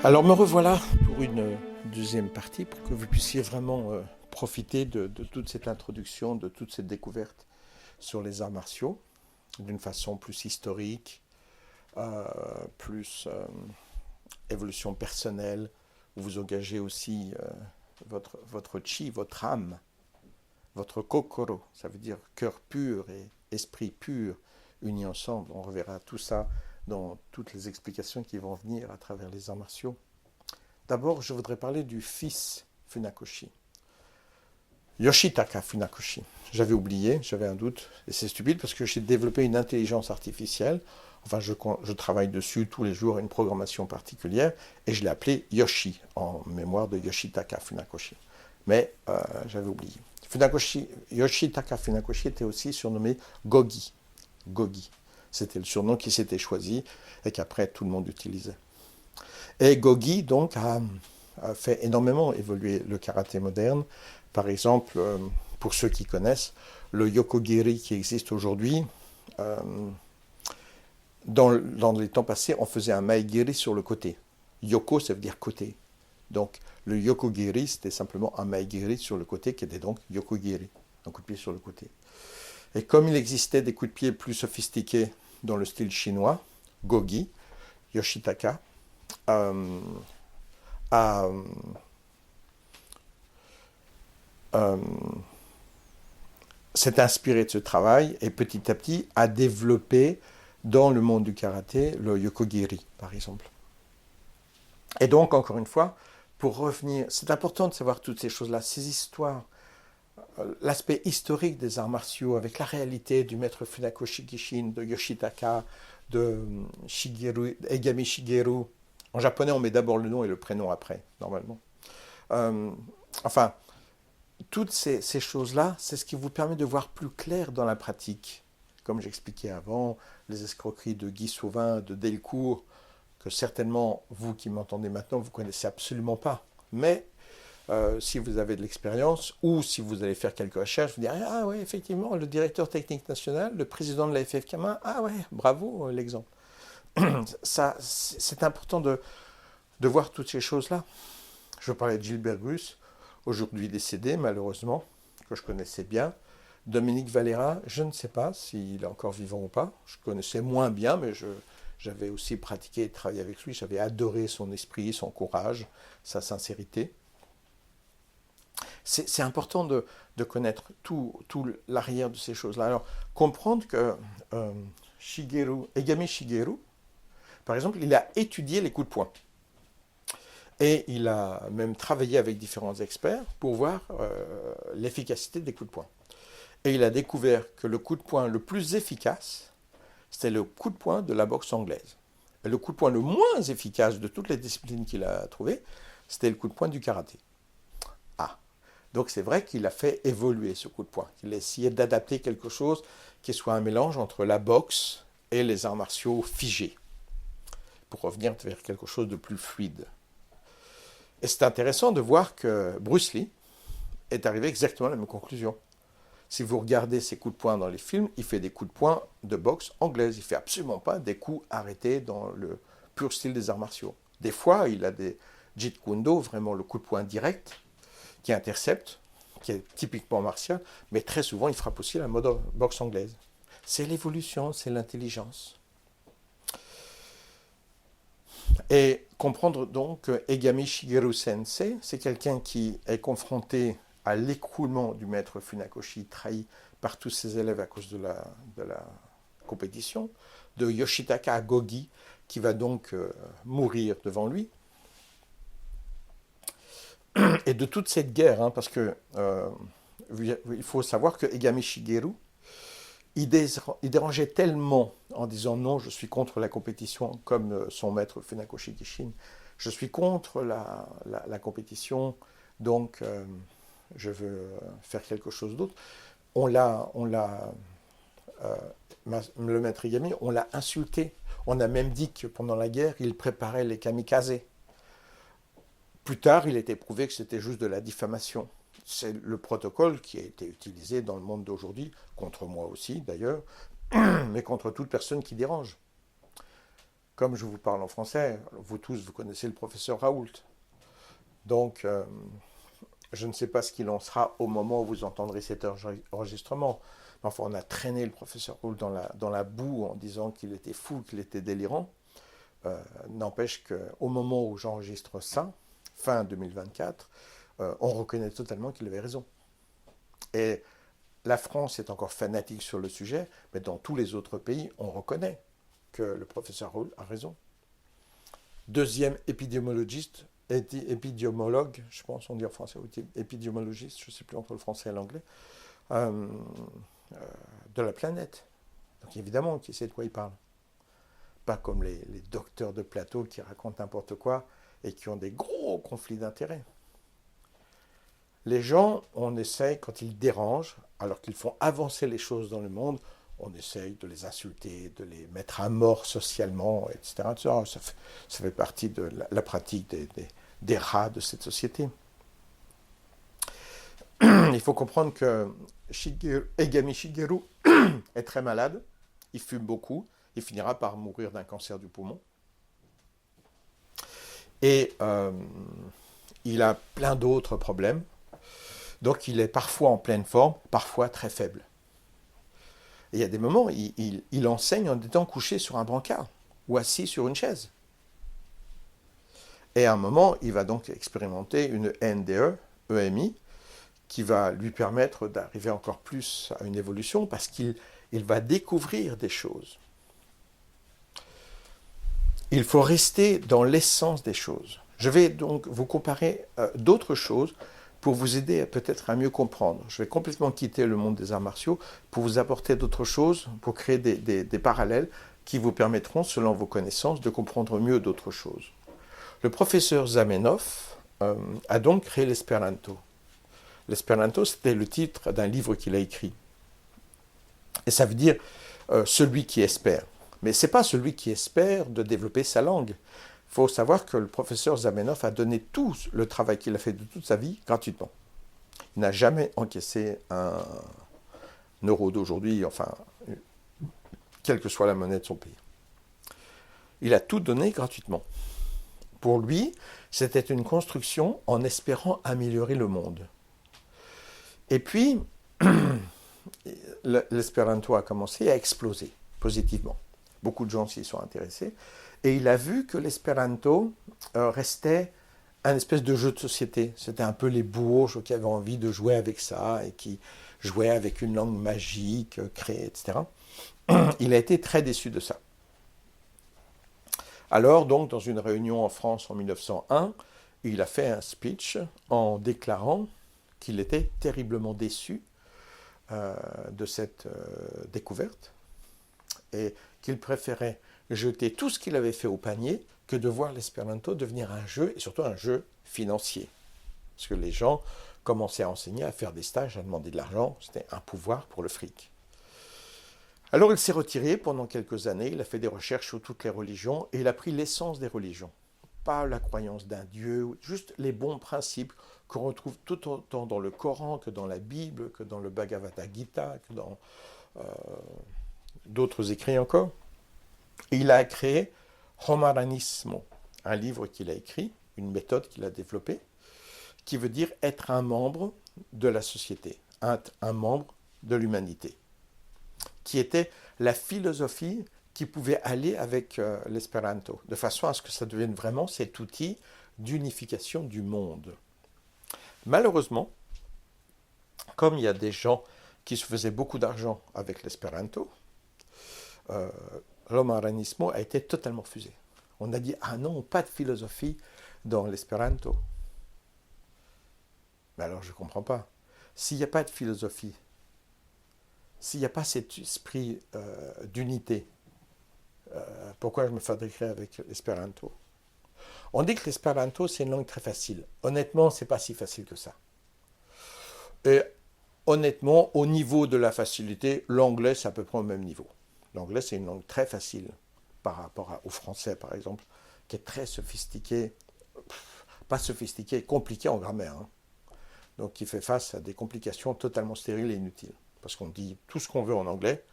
Alors me revoilà pour une deuxième partie pour que vous puissiez vraiment profiter de toute cette introduction, de toute cette découverte sur les arts martiaux d'une façon plus historique, euh, plus évolution personnelle, où vous engagez aussi votre chi, votre âme, votre kokoro, ça veut dire cœur pur et esprit pur unis ensemble. On reverra tout ça dans toutes les explications qui vont venir à travers les arts martiaux. D'abord, je voudrais parler du fils Funakoshi, Yoshitaka Funakoshi. J'avais oublié, j'avais un doute, et c'est stupide parce que j'ai développé une intelligence artificielle. Enfin, je travaille dessus tous les jours, une programmation particulière, et je l'ai appelé Yoshi, en mémoire de Yoshitaka Funakoshi. Mais j'avais oublié. Yoshitaka Funakoshi était aussi surnommé Gogi. Gogi. C'était le surnom qui s'était choisi et qu'après tout le monde utilisait. Et Gogi, donc, a fait énormément évoluer le karaté moderne. Par exemple, pour ceux qui connaissent, le Yokogiri qui existe aujourd'hui, euh, dans les temps passés, on faisait un Maegiri sur le côté. Yoko, ça veut dire côté. Donc, le Yokogiri, c'était simplement un Maegiri sur le côté qui était donc Yokogiri, un coup de pied sur le côté. Et comme il existait des coups de pied plus sophistiqués dans le style chinois, Gogi, Yoshitaka, euh, a, euh, s'est inspiré de ce travail et petit à petit a développé dans le monde du karaté le Yokogiri, par exemple. Et donc, encore une fois, pour revenir, c'est important de savoir toutes ces choses-là, ces histoires, l'aspect historique des arts martiaux avec la réalité du maître Funakoshi Gishin, de Yoshitaka, de Egami Shigeru. En japonais, on met d'abord le nom et le prénom après, normalement. Euh, enfin, toutes ces choses-là, c'est ce qui vous permet de voir plus clair dans la pratique. Comme j'expliquais avant, les escroqueries de Guy Sauvin, de Delcourt, que certainement, vous qui m'entendez maintenant, vous ne connaissez absolument pas. Mais si vous avez de l'expérience ou si vous allez faire quelques recherches, vous direz ah oui, effectivement, le directeur technique national, le président de la FFKMA, ah ouais, bravo l'exemple. Ça, c'est important de voir toutes ces choses-là. Je parlais de Gilbert Gus, aujourd'hui décédé malheureusement, que je connaissais bien. Dominique Valera, je ne sais pas s'il est encore vivant ou pas. Je connaissais moins bien, mais j'avais aussi pratiqué et travaillé avec lui. J'avais adoré son esprit, son courage, sa sincérité. C'est important de connaître tout l'arrière de ces choses-là. Alors, comprendre que Egami Shigeru, par exemple, il a étudié les coups de poing. Et il a même travaillé avec différents experts pour voir l'efficacité des coups de poing. Et il a découvert que le coup de poing le plus efficace, c'était le coup de poing de la boxe anglaise. Et le coup de poing le moins efficace de toutes les disciplines qu'il a trouvées, c'était le coup de poing du karaté. Ah, donc c'est vrai qu'il a fait évoluer ce coup de poing. Il a essayé d'adapter quelque chose qui soit un mélange entre la boxe et les arts martiaux figés, pour revenir vers quelque chose de plus fluide. Et c'est intéressant de voir que Bruce Lee est arrivé exactement à la même conclusion. Si vous regardez ses coups de poing dans les films, il fait des coups de poing de boxe anglaise. Il ne fait absolument pas des coups arrêtés dans le pur style des arts martiaux. Des fois, il a des Jeet Kune Do, vraiment le coup de poing direct, qui intercepte, qui est typiquement martial, mais très souvent, il frappe aussi la mode boxe anglaise. C'est l'évolution, c'est l'intelligence. Et comprendre donc que Egami Shigeru Sensei, c'est quelqu'un qui est confronté à l'écroulement du maître Funakoshi, trahi par tous ses élèves à cause de la compétition, de Yoshitaka Gogi, qui va donc mourir devant lui, et de toute cette guerre, hein, parce que il faut savoir que Egami Shigeru, il dérangeait tellement en disant non, je suis contre la compétition, comme son maître Funakoshi Gishin, je suis contre la compétition, donc je veux faire quelque chose d'autre. Le maître Egami, on l'a insulté. On a même dit que pendant la guerre, il préparait les kamikazes. Plus tard, il était prouvé que c'était juste de la diffamation. C'est le protocole qui a été utilisé dans le monde d'aujourd'hui, contre moi aussi d'ailleurs, mais contre toute personne qui dérange. comme je vous parle en français, vous tous, vous connaissez le professeur Raoult. Donc, je ne sais pas ce qu'il en sera au moment où vous entendrez cet enregistrement. Enfin, on a traîné le professeur Raoult dans la boue en disant qu'il était fou, qu'il était délirant. N'empêche qu'au moment où j'enregistre ça, fin 2024, on reconnaît totalement qu'il avait raison. Et la France est encore fanatique sur le sujet, mais dans tous les autres pays, on reconnaît que le professeur Raoult a raison. Deuxième épidémiologue, je pense on dit en français, épidémiologiste, je ne sais plus entre le français et l'anglais, de la planète. Donc évidemment, qui sait de quoi il parle. Pas comme les docteurs de plateau qui racontent n'importe quoi et qui ont des gros conflits d'intérêts. Les gens, on essaye, quand ils dérangent, alors qu'ils font avancer les choses dans le monde, on essaye de les insulter, de les mettre à mort socialement, etc. Ça fait partie de la pratique des rats de cette société. Il faut comprendre que Egami Shigeru est très malade, il fume beaucoup, il finira par mourir d'un cancer du poumon. Et il a plein d'autres problèmes. Donc il est parfois en pleine forme, parfois très faible. Et il y a des moments, il enseigne en étant couché sur un brancard ou assis sur une chaise. Et à un moment, il va donc expérimenter une NDE, EMI, qui va lui permettre d'arriver encore plus à une évolution parce qu'il va découvrir des choses. Il faut rester dans l'essence des choses. Je vais donc vous comparer d'autres choses pour vous aider peut-être à mieux comprendre. Je vais complètement quitter le monde des arts martiaux pour vous apporter d'autres choses, pour créer des parallèles qui vous permettront, selon vos connaissances, de comprendre mieux d'autres choses. Le professeur Zamenhof a donc créé l'espéranto. L'espéranto, c'était le titre d'un livre qu'il a écrit. Et ça veut dire celui qui espère. Mais ce n'est pas celui qui espère de développer sa langue. Il faut savoir que le professeur Zamenhof a donné tout le travail qu'il a fait de toute sa vie gratuitement. Il n'a jamais encaissé un euro d'aujourd'hui, enfin, quelle que soit la monnaie de son pays. Il a tout donné gratuitement. Pour lui, c'était une construction en espérant améliorer le monde. Et puis, l'espéranto a commencé à exploser positivement. Beaucoup de gens s'y sont intéressés. Et il a vu que l'espéranto restait un espèce de jeu de société. C'était un peu les bourges qui avaient envie de jouer avec ça et qui jouaient avec une langue magique, créée, etc. Il a été très déçu de ça. Alors, donc, dans une réunion en France en 1901, il a fait un speech en déclarant qu'il était terriblement déçu de cette découverte et qu'il préférait jeter tout ce qu'il avait fait au panier que de voir l'espéranto devenir un jeu, et surtout un jeu financier. Parce que les gens commençaient à enseigner, à faire des stages, à demander de l'argent, c'était un pouvoir pour le fric. Alors il s'est retiré pendant quelques années, il a fait des recherches sur toutes les religions, et il a pris l'essence des religions. Pas la croyance d'un dieu, juste les bons principes qu'on retrouve tout autant dans le Coran que dans la Bible, que dans le Bhagavad Gita, que dans d'autres écrits encore. Et il a créé Homaranismo, un livre qu'il a écrit, une méthode qu'il a développée, qui veut dire être un membre de la société, un membre de l'humanité, qui était la philosophie qui pouvait aller avec l'espéranto, de façon à ce que ça devienne vraiment cet outil d'unification du monde. Malheureusement, comme il y a des gens qui se faisaient beaucoup d'argent avec l'espéranto, l'homaranismo a été totalement fusé. On a dit, ah non, pas de philosophie dans l'espéranto. Mais alors je ne comprends pas. S'il n'y a pas de philosophie, s'il n'y a pas cet esprit d'unité, pourquoi je me fabriquerais avec l'espéranto? On dit que l'espéranto, c'est une langue très facile. Honnêtement, ce n'est pas si facile que ça. Et honnêtement, au niveau de la facilité, l'anglais, c'est à peu près au même niveau. L'anglais, c'est une langue très facile par rapport au français, par exemple, qui est très sophistiqué, pas sophistiqué, compliqué en grammaire. Hein. Donc, qui fait face à des complications totalement stériles et inutiles. Parce qu'on dit tout ce qu'on veut en anglais,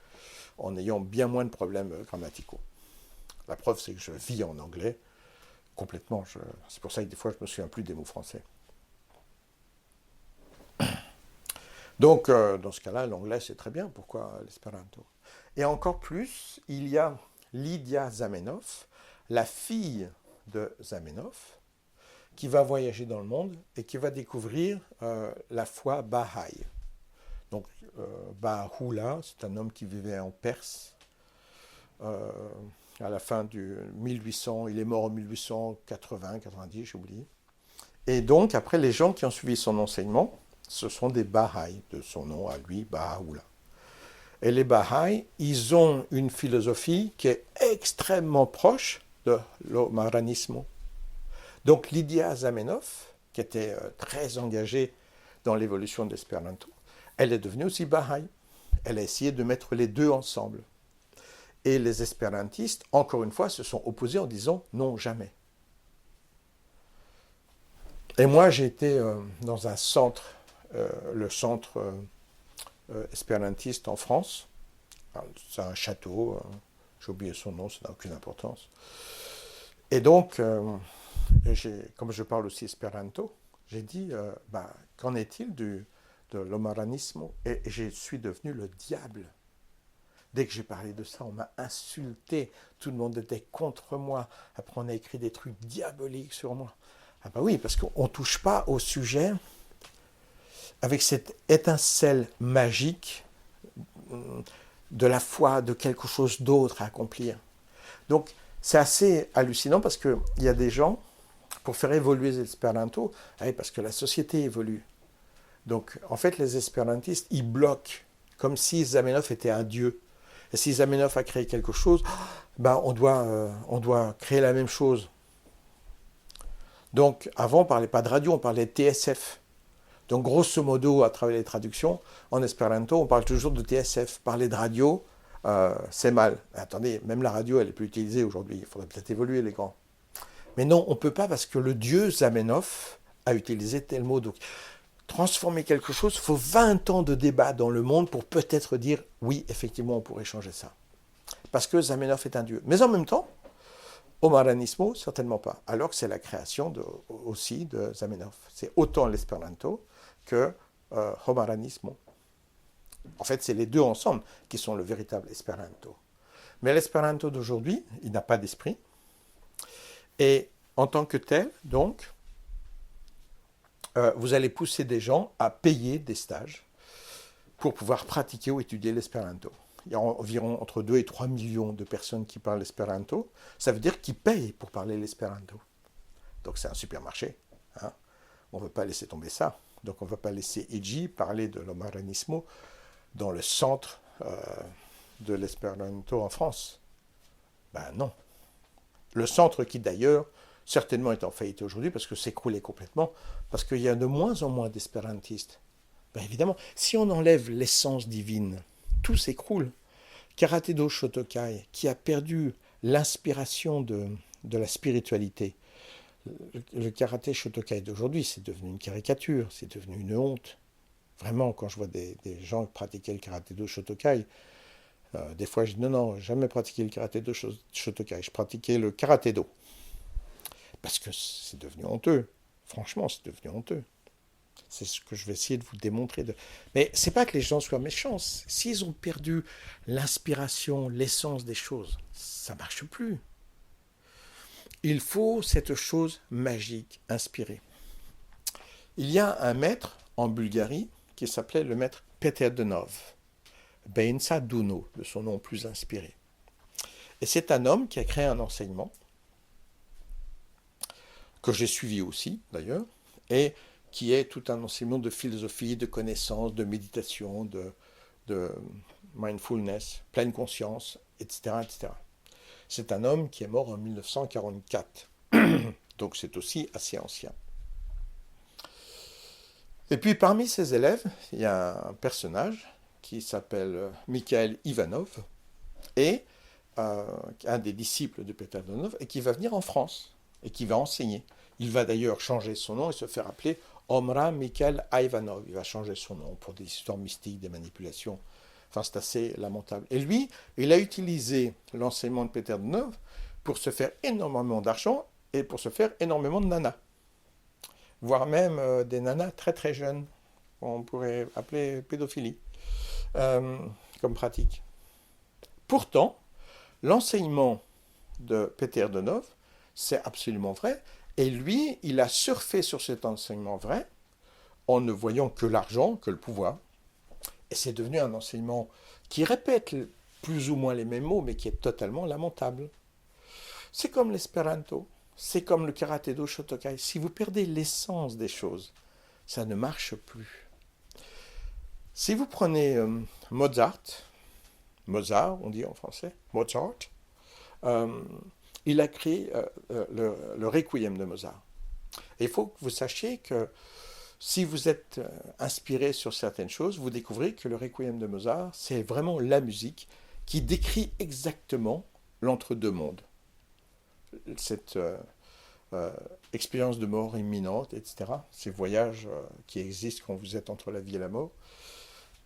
en ayant bien moins de problèmes grammaticaux. La preuve, c'est que je vis en anglais complètement. C'est pour ça que des fois, je me souviens plus des mots français. Donc, dans ce cas-là, l'anglais, c'est très bien. Pourquoi l'espéranto? Et encore plus, il y a Lydia Zamenhof, la fille de Zamenhof, qui va voyager dans le monde et qui va découvrir la foi Baha'i. Donc, Baha'u'llah, c'est un homme qui vivait en Perse à la fin du 1800. Il est mort en 1880-90, j'ai oublié. Et donc, après, les gens qui ont suivi son enseignement, ce sont des Baha'i, de son nom à lui, Baha'u'llah. Et les Baha'i, ils ont une philosophie qui est extrêmement proche de l'omaranisme. Donc Lydia Zamenhof, qui était très engagée dans l'évolution de l'espéranto, elle est devenue aussi Baha'i. Elle a essayé de mettre les deux ensemble. Et les espérantistes, encore une fois, se sont opposés en disant non, jamais. Et moi, j'ai été dans un centre, le centre espérantiste en France. C'est un château, j'ai oublié son nom, ça n'a aucune importance. Et donc, comme je parle aussi espéranto, j'ai dit, qu'en est-il de l'omaranisme? Et je suis devenu le diable. Dès que j'ai parlé de ça, on m'a insulté, tout le monde était contre moi. Après, on a écrit des trucs diaboliques sur moi. Ah bah oui, parce qu'on ne touche pas au sujet avec cette étincelle magique de la foi, de quelque chose d'autre à accomplir. Donc, c'est assez hallucinant parce qu'il y a des gens, pour faire évoluer l'espéranto, parce que la société évolue. Donc, en fait, les espérantistes, ils bloquent, comme si Zamenhof était un dieu. Et si Zamenhof a créé quelque chose, on doit créer la même chose. Donc, avant, on ne parlait pas de radio, on parlait de TSF. Donc, grosso modo, à travers les traductions, en espéranto, on parle toujours de TSF. Parler de radio, c'est mal. Attendez, même la radio, elle n'est plus utilisée aujourd'hui. Il faudrait peut-être évoluer, les grands. Mais non, on ne peut pas parce que le dieu Zamenhof a utilisé tel mot. Donc, transformer quelque chose, il faut 20 ans de débat dans le monde pour peut-être dire oui, effectivement, on pourrait changer ça. Parce que Zamenhof est un dieu. Mais en même temps, omaranismo, certainement pas. Alors que c'est la création aussi de Zamenhof. C'est autant l'espéranto que omaranismo. En fait, c'est les deux ensemble qui sont le véritable espéranto. Mais l'espéranto d'aujourd'hui, il n'a pas d'esprit. Et en tant que tel, donc, vous allez pousser des gens à payer des stages pour pouvoir pratiquer ou étudier l'espéranto. Il y a environ entre 2 et 3 millions de personnes qui parlent l'espéranto. Ça veut dire qu'ils payent pour parler l'espéranto. Donc c'est un supermarché. Hein. On ne veut pas laisser tomber ça. Donc on ne va pas laisser Eiji parler de l'omaranismo dans le centre de l'espéranto en France. Ben non. Le centre qui d'ailleurs certainement est en faillite aujourd'hui parce que c'est écroulé complètement, parce qu'il y a de moins en moins d'espérantistes. Ben évidemment, si on enlève l'essence divine, tout s'écroule. Karate-do Shotokai, qui a perdu l'inspiration de la spiritualité. Le karaté Shotokai d'aujourd'hui, c'est devenu une caricature, c'est devenu une honte. Vraiment, quand je vois des gens pratiquer le karaté-do Shotokai, des fois je dis non, jamais pratiqué le karaté-do Shotokai, je pratiquais le karaté-do. Parce que c'est devenu honteux. Franchement, c'est devenu honteux. C'est ce que je vais essayer de vous démontrer. Mais c'est pas que les gens soient méchants. S'ils ont perdu l'inspiration, l'essence des choses, ça marche plus. Il faut cette chose magique, inspirée. Il y a un maître en Bulgarie qui s'appelait le maître Peter Denov. Beinsa Duno, de son nom plus inspiré. Et c'est un homme qui a créé un enseignement que j'ai suivi aussi, d'ailleurs, et qui est tout un enseignement de philosophie, de connaissance, de méditation, de mindfulness, pleine conscience, etc., etc. C'est un homme qui est mort en 1944, donc c'est aussi assez ancien. Et puis parmi ses élèves, il y a un personnage qui s'appelle Mikhail Ivanov, et un des disciples de Peter Denov, et qui va venir en France, et qui va enseigner. Il va d'ailleurs changer son nom et se faire appeler Omra Mikhail Ivanov. Il va changer son nom pour des histoires mystiques, des manipulations. Enfin, c'est assez lamentable. Et lui, il a utilisé l'enseignement de Peter Denov pour se faire énormément d'argent et pour se faire énormément de nanas. Voire même des nanas très très jeunes, qu'on pourrait appeler pédophilie, comme pratique. Pourtant, l'enseignement de Peter de Nov, c'est absolument vrai, et lui, il a surfé sur cet enseignement vrai, en ne voyant que l'argent, que le pouvoir, et c'est devenu un enseignement qui répète plus ou moins les mêmes mots, mais qui est totalement lamentable. C'est comme l'espéranto, c'est comme le karaté-do Shotokai. Si vous perdez l'essence des choses, ça ne marche plus. Si vous prenez Mozart, on dit en français, Mozart, il a créé le Requiem de Mozart. Et il faut que vous sachiez que si vous êtes inspiré sur certaines choses, vous découvrez que le Requiem de Mozart, c'est vraiment la musique qui décrit exactement l'entre-deux-mondes. Cette expérience de mort imminente, etc., ces voyages qui existent quand vous êtes entre la vie et la mort,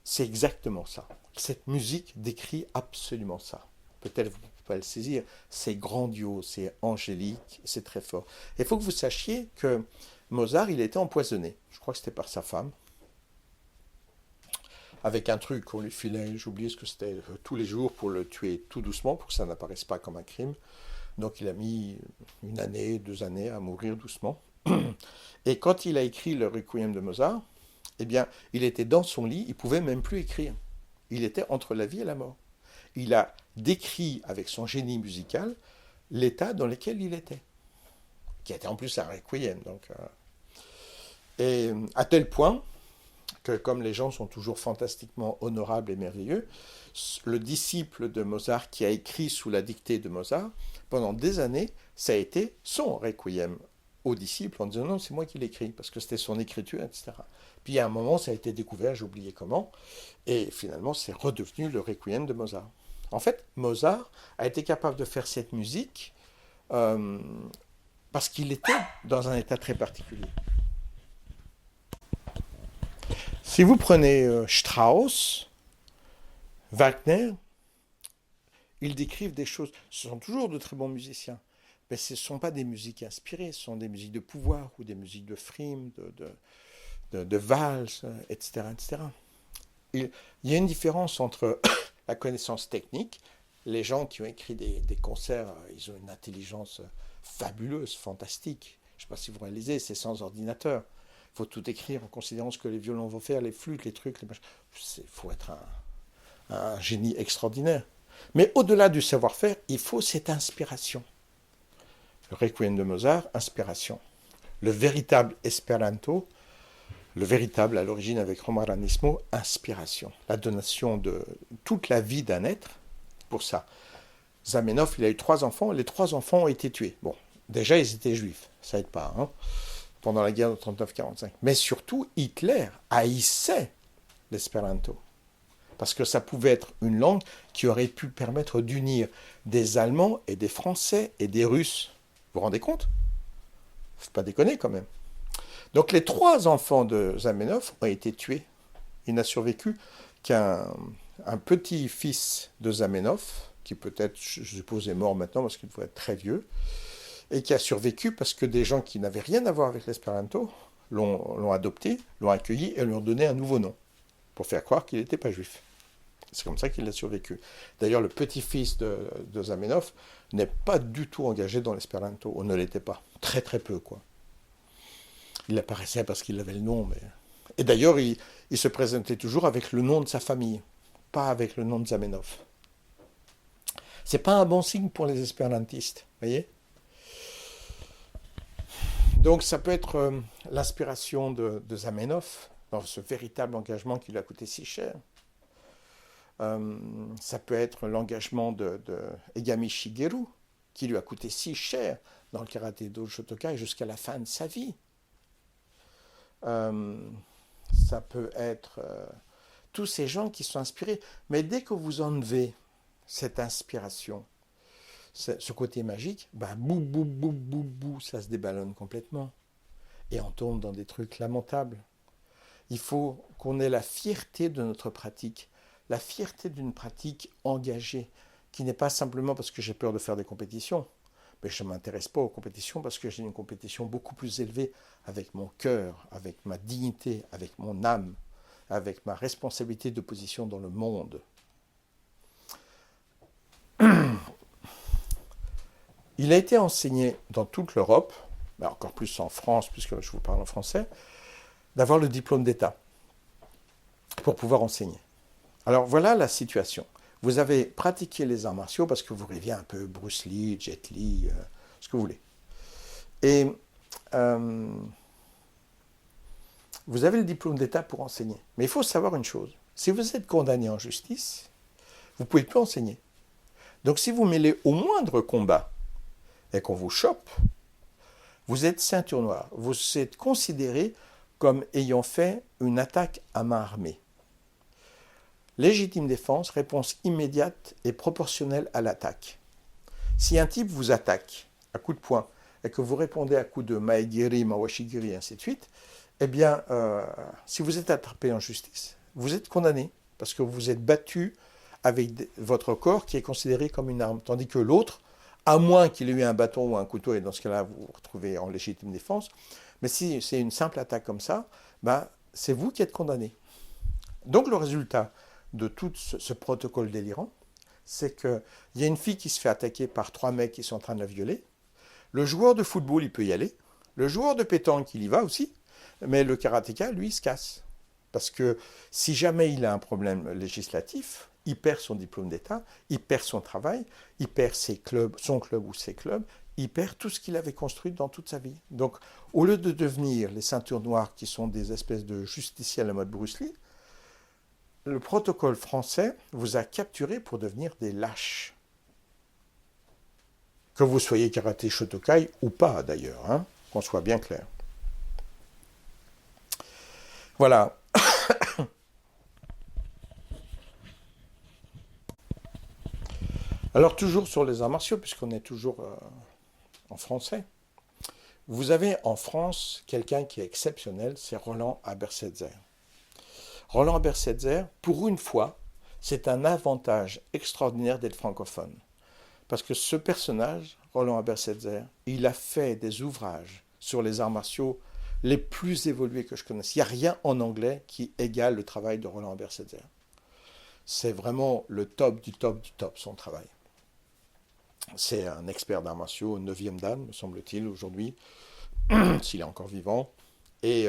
c'est exactement ça. Cette musique décrit absolument ça. Peut-être vous ne pouvez pas le saisir, c'est grandiose, c'est angélique, c'est très fort. Il faut que vous sachiez que Mozart, il était empoisonné. Je crois que c'était par sa femme. Avec un truc qu'on lui filait, j'ai oublié ce que c'était, tous les jours pour le tuer tout doucement, pour que ça n'apparaisse pas comme un crime. Donc il a mis 1 année, 2 années à mourir doucement. Et quand il a écrit le Requiem de Mozart, eh bien, il était dans son lit, il ne pouvait même plus écrire. Il était entre la vie et la mort. Il a décrit avec son génie musical l'état dans lequel il était, qui était en plus un requiem. Donc, et à tel point que, comme les gens sont toujours fantastiquement honorables et merveilleux, le disciple de Mozart qui a écrit sous la dictée de Mozart, pendant des années, ça a été son requiem au disciple en disant non, c'est moi qui l'écris, parce que c'était son écriture, etc. Puis à un moment, ça a été découvert, j'ai oublié comment, et finalement, c'est redevenu le requiem de Mozart. En fait, Mozart a été capable de faire cette musique parce qu'il était dans un état très particulier. Si vous prenez Strauss, Wagner, ils décrivent des choses. Ce sont toujours de très bons musiciens, mais ce ne sont pas des musiques inspirées, ce sont des musiques de pouvoir ou des musiques de frime, de valse, etc., etc. Il y a une différence entre la connaissance technique. Les gens qui ont écrit des concerts, ils ont une intelligence fabuleuse, fantastique. Je ne sais pas si vous réalisez, c'est sans ordinateur. Il faut tout écrire en considérant ce que les violons vont faire, les flûtes, les trucs, les machins. Il faut être un génie extraordinaire. Mais au-delà du savoir-faire, il faut cette inspiration. Le Requiem de Mozart, inspiration. Le véritable espéranto, le véritable à l'origine avec Romaranismo, inspiration. La donation de toute la vie d'un être pour ça. Zamenhof, il a eu 3 enfants, et les 3 enfants ont été tués. Bon, déjà, ils étaient juifs, ça aide pas, hein, pendant la guerre de 39-45. Mais surtout, Hitler haïssait l'espéranto. Parce que ça pouvait être une langue qui aurait pu permettre d'unir des Allemands et des Français et des Russes. Vous vous rendez compte? Faut pas déconner quand même. Donc les 3 enfants de Zamenhof ont été tués. Il n'a survécu qu'un petit-fils de Zamenhof, qui peut-être, je suppose, est mort maintenant parce qu'il devrait être très vieux, et qui a survécu parce que des gens qui n'avaient rien à voir avec l'espéranto l'ont adopté, l'ont accueilli et lui ont donné un nouveau nom, pour faire croire qu'il n'était pas juif. C'est comme ça qu'il a survécu. D'ailleurs, le petit-fils de Zamenhof n'est pas du tout engagé dans l'espéranto. On ne l'était pas. Très très peu, quoi. Il apparaissait parce qu'il avait le nom. Mais... Et d'ailleurs, il se présentait toujours avec le nom de sa famille, pas avec le nom de Zamenhof. C'est pas un bon signe pour les espérantistes, voyez. Donc ça peut être l'inspiration de Zamenhof, dans ce véritable engagement qui lui a coûté si cher. Ça peut être l'engagement de Egami Shigeru, qui lui a coûté si cher dans le karaté-do Shotokai jusqu'à la fin de sa vie. Ça peut être tous ces gens qui sont inspirés. Mais dès que vous enlevez cette inspiration, ce côté magique, bah, bou, bou, bou, bou, bou, ça se déballonne complètement. Et on tombe dans des trucs lamentables. Il faut qu'on ait la fierté de notre pratique, la fierté d'une pratique engagée, qui n'est pas simplement parce que j'ai peur de faire des compétitions. Mais je ne m'intéresse pas aux compétitions parce que j'ai une compétition beaucoup plus élevée avec mon cœur, avec ma dignité, avec mon âme, avec ma responsabilité de position dans le monde. Il a été enseigné dans toute l'Europe, mais encore plus en France, puisque je vous parle en français, d'avoir le diplôme d'État pour pouvoir enseigner. Alors voilà la situation. Vous avez pratiqué les arts martiaux parce que vous rêviez un peu Bruce Lee, Jet Li, ce que vous voulez. Et vous avez le diplôme d'État pour enseigner. Mais il faut savoir une chose. Si vous êtes condamné en justice, vous ne pouvez plus enseigner. Donc si vous mêlez au moindre combat et qu'on vous chope, vous êtes ceinture noire. Vous êtes considéré comme ayant fait une attaque à main armée. Légitime défense, réponse immédiate et proportionnelle à l'attaque. Si un type vous attaque à coups de poing et que vous répondez à coups de maegiri, mawashigiri, et ainsi de suite, eh bien, si vous êtes attrapé en justice, vous êtes condamné parce que vous êtes battu avec votre corps qui est considéré comme une arme. Tandis que l'autre, à moins qu'il ait eu un bâton ou un couteau, et dans ce cas-là, vous vous retrouvez en légitime défense, mais si c'est une simple attaque comme ça, ben, c'est vous qui êtes condamné. Donc le résultat de tout ce protocole délirant, c'est qu'il y a une fille qui se fait attaquer par 3 mecs qui sont en train de la violer. Le joueur de football, il peut y aller. Le joueur de pétanque, il y va aussi. Mais le karatéka, lui, il se casse. Parce que si jamais il a un problème législatif, il perd son diplôme d'État, il perd son travail, il perd ses clubs, son club ou ses clubs, il perd tout ce qu'il avait construit dans toute sa vie. Donc, au lieu de devenir les ceintures noires qui sont des espèces de justiciers à la mode Bruce Lee, le protocole français vous a capturé pour devenir des lâches. Que vous soyez karaté Shotokai ou pas d'ailleurs, hein, qu'on soit bien clair. Voilà. Alors toujours sur les arts martiaux, puisqu'on est toujours en français, vous avez en France quelqu'un qui est exceptionnel, c'est Roland Abersetzer. Roland Abersetzer, pour une fois, c'est un avantage extraordinaire d'être francophone. Parce que ce personnage, Roland Abersetzer, il a fait des ouvrages sur les arts martiaux les plus évolués que je connaisse. Il n'y a rien en anglais qui égale le travail de Roland Abersetzer. C'est vraiment le top du top du top, son travail. C'est un expert d'arts martiaux, 9e dan, me semble-t-il, aujourd'hui, s'il est encore vivant. Et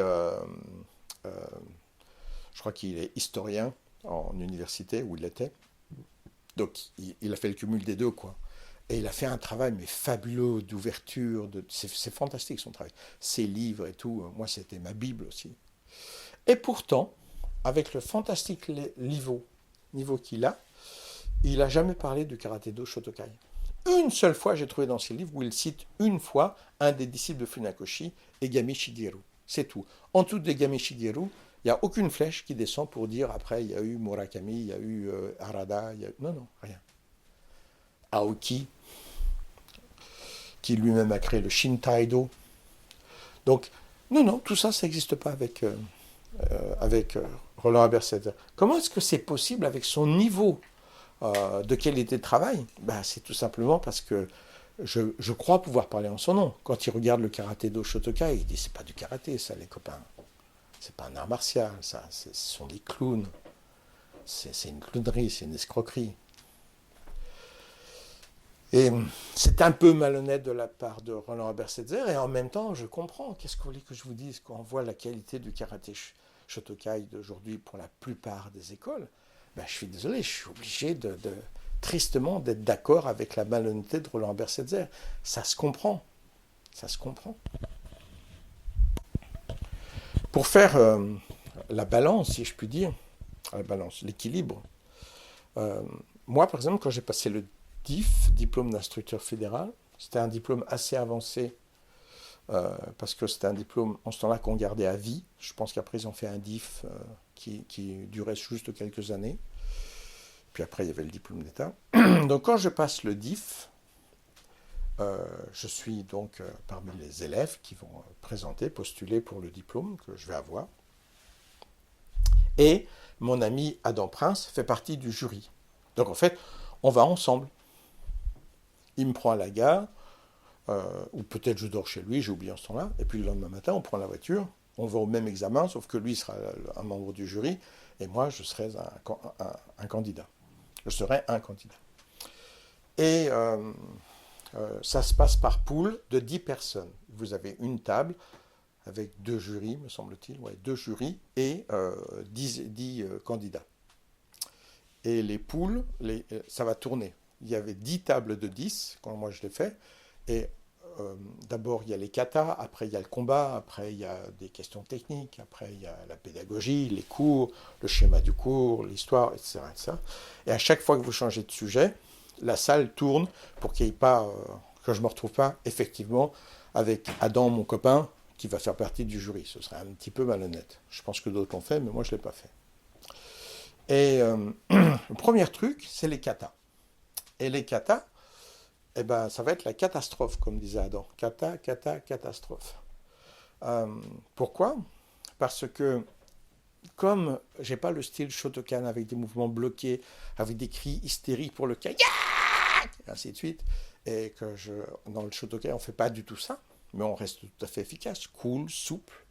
je crois qu'il est historien en université, où il l'était. Donc, il a fait le cumul des deux, quoi. Et il a fait un travail, mais fabuleux, d'ouverture. C'est fantastique, son travail. Ses livres et tout, moi, c'était ma Bible aussi. Et pourtant, avec le fantastique niveau qu'il a, il n'a jamais parlé du karaté-do Shotokai. Une seule fois, j'ai trouvé dans ses livres où il cite une fois un des disciples de Funakoshi, Egami Shigeru. C'est tout. En dessous d'Egami Shigeru, il n'y a aucune flèche qui descend pour dire après, il y a eu Murakami, il y a eu Harada, il y a eu... Non, rien. Aoki, qui lui-même a créé le Shintaido. Donc, non, tout ça, ça n'existe pas avec Roland Abersetzer. Comment est-ce que c'est possible avec son niveau de qualité de travail? C'est tout simplement parce que je crois pouvoir parler en son nom. Quand il regarde le karaté-do Shotokai, il dit c'est pas du karaté, ça, les copains. C'est pas un art martial, ça. Ce sont des clowns. C'est une clownerie, c'est une escroquerie. Et c'est un peu malhonnête de la part de Roland Abersetzer, et en même temps, je comprends. Qu'est-ce que vous voulez que je vous dise quand on voit la qualité du karaté Shotokai d'aujourd'hui pour la plupart des écoles? Je suis désolé, je suis obligé tristement d'être d'accord avec la malhonnêteté de Roland Abersetzer. Ça se comprend. Ça se comprend. Pour faire la balance, si je puis dire, la balance, l'équilibre, moi, par exemple, quand j'ai passé le DIF, diplôme d'instructeur fédéral, c'était un diplôme assez avancé, parce que c'était un diplôme en ce temps-là qu'on gardait à vie. Je pense qu'après, ils ont fait un DIF qui durait juste quelques années. Puis après, il y avait le diplôme d'État. Donc, quand je passe le DIF, je suis donc parmi les élèves qui vont postuler pour le diplôme que je vais avoir. Et mon ami Adam Prince fait partie du jury. Donc, en fait, on va ensemble. Il me prend à la gare. ou peut-être je dors chez lui, j'ai oublié en ce temps-là, et puis le lendemain matin, on prend la voiture, on va au même examen, sauf que lui sera un membre du jury, et moi, je serai un candidat. Je serai un candidat. Et ça se passe par pool de 10 personnes. Vous avez une table avec 2 jurys, me semble-t-il, ouais, 2 jurys et 10 candidats. Et les poules, ça va tourner. Il y avait 10 tables de 10 quand moi je l'ai fait. Et d'abord, il y a les katas, après il y a le combat, après il y a des questions techniques, après il y a la pédagogie, les cours, le schéma du cours, l'histoire, etc., etc. Et à chaque fois que vous changez de sujet, la salle tourne pour qu'il n'y ait pas, que je ne me retrouve pas effectivement avec Adam, mon copain, qui va faire partie du jury. Ce serait un petit peu malhonnête. Je pense que d'autres l'ont fait, mais moi je ne l'ai pas fait. Et le premier truc, c'est les katas. Et les katas, eh ben, ça va être la catastrophe, comme disait Adam. Kata, kata, catastrophe. Pourquoi? Parce que, comme j'ai pas le style Shotokan avec des mouvements bloqués, avec des cris hystériques pour le kayak, et ainsi de suite, et que dans le Shotokan, on fait pas du tout ça, mais on reste tout à fait efficace, cool, souple,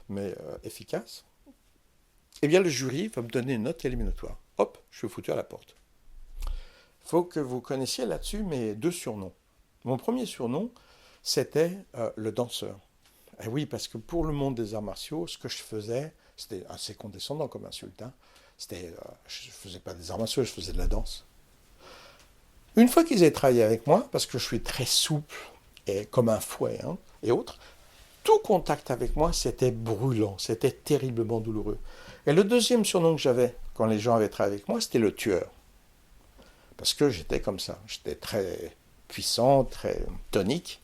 mais efficace, eh bien, le jury va me donner une note éliminatoire. Hop, je suis foutu à la porte. Il faut que vous connaissiez là-dessus mes 2 surnoms. Mon premier surnom, c'était le danseur. Et oui, parce que pour le monde des arts martiaux, ce que je faisais, c'était assez condescendant comme insulte. Hein. Je ne faisais pas des arts martiaux, je faisais de la danse. Une fois qu'ils avaient travaillé avec moi, parce que je suis très souple et comme un fouet hein, et autres, tout contact avec moi, c'était brûlant, c'était terriblement douloureux. Et le deuxième surnom que j'avais quand les gens avaient travaillé avec moi, c'était le tueur. Parce que j'étais comme ça. J'étais très puissant, très tonique.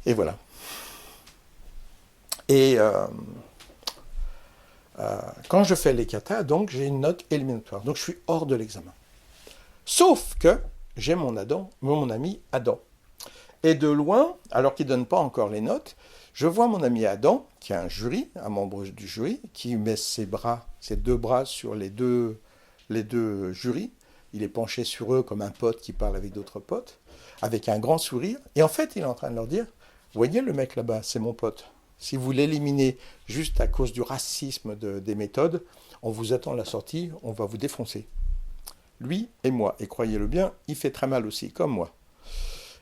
Et voilà. Et quand je fais les katas, donc j'ai une note éliminatoire. Donc je suis hors de l'examen. Sauf que j'ai mon ami Adam. Et de loin, alors qu'il ne donne pas encore les notes, je vois mon ami Adam, qui est un jury, un membre du jury, qui met ses 2 bras sur les deux jurys. Il est penché sur eux comme un pote qui parle avec d'autres potes, avec un grand sourire. Et en fait, il est en train de leur dire, voyez le mec là-bas, c'est mon pote. Si vous l'éliminez juste à cause du racisme des méthodes, on vous attend à la sortie, on va vous défoncer. Lui et moi. Et croyez-le bien, il fait très mal aussi, comme moi.